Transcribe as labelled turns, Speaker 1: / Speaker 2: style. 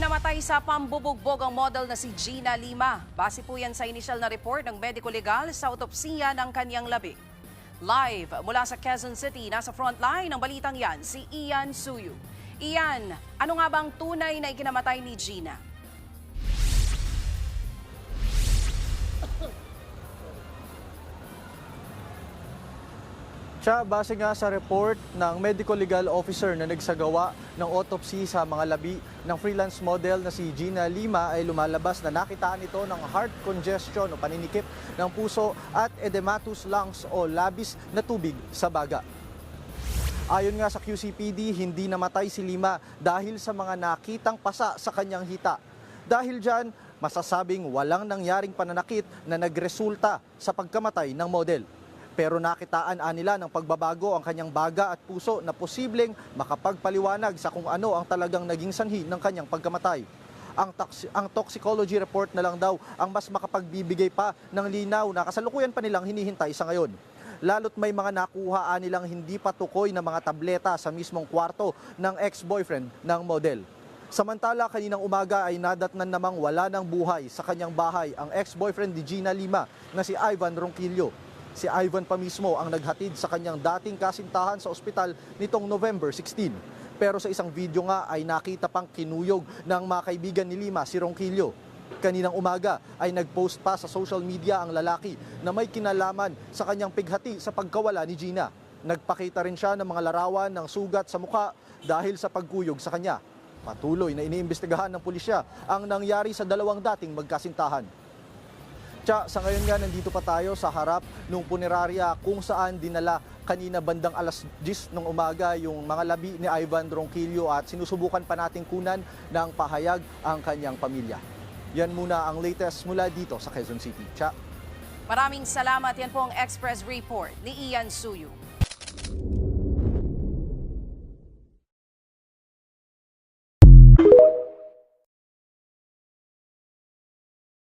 Speaker 1: Namatay sa pambubugbog ang model na si Gina Lima. Base po yan sa inisyal na report ng medico legal sa autopsiya ng kanyang labi. Live mula sa Quezon City, nasa frontline ng balitang yan si Ian Suyu. Ian, ano nga bang tunay na ikinamatay ni Gina?
Speaker 2: Base nga sa report ng medical legal officer na nagsagawa ng autopsy sa mga labi ng freelance model na si Gina Lima ay lumalabas na nakitaan ito ng heart congestion o paninikip ng puso at edematous lungs o labis na tubig sa baga. Ayon nga sa QCPD, hindi namatay si Lima dahil sa mga nakitang pasa sa kanyang hita. Dahil dyan, masasabing walang nangyaring pananakit na nagresulta sa pagkamatay ng model. Pero nakitaan nila ng pagbabago ang kanyang baga at puso na posibleng makapagpaliwanag sa kung ano ang talagang naging sanhi ng kanyang pagkamatay. Ang toxicology report na lang daw ang mas makapagbibigay pa ng linaw na kasalukuyan pa nilang hinihintay sa ngayon. Lalo't may mga nakuha nilang hindi patukoy na mga tableta sa mismong kwarto ng ex-boyfriend ng model. Samantala, kaninang umaga ay nadatnan namang wala ng buhay sa kanyang bahay ang ex-boyfriend ni Gina Lima na si Ivan Ronquillo. Si Ivan pa mismo ang naghatid sa kanyang dating kasintahan sa ospital nitong November 16. Pero sa isang video nga ay nakita pang kinuyog ng mga kaibigan ni Lima si Ronquillo. Kaninang umaga ay nagpost pa sa social media ang lalaki na may kinalaman sa kanyang pighati sa pagkawala ni Gina. Nagpakita rin siya ng mga larawan ng sugat sa mukha dahil sa pagkuyog sa kanya. Patuloy na iniimbestigahan ng pulisya ang nangyari sa dalawang dating magkasintahan. Sa ngayon nga, nandito pa tayo sa harap ng punerarya kung saan dinala kanina bandang alas 10 ng umaga yung mga labi ni Ivan Ronquillo at sinusubukan pa nating kunan ng pahayag ang kanyang pamilya. Yan muna ang latest mula dito sa Quezon City.
Speaker 1: Maraming salamat. Yan po ang Express Report ni Ian Suyu.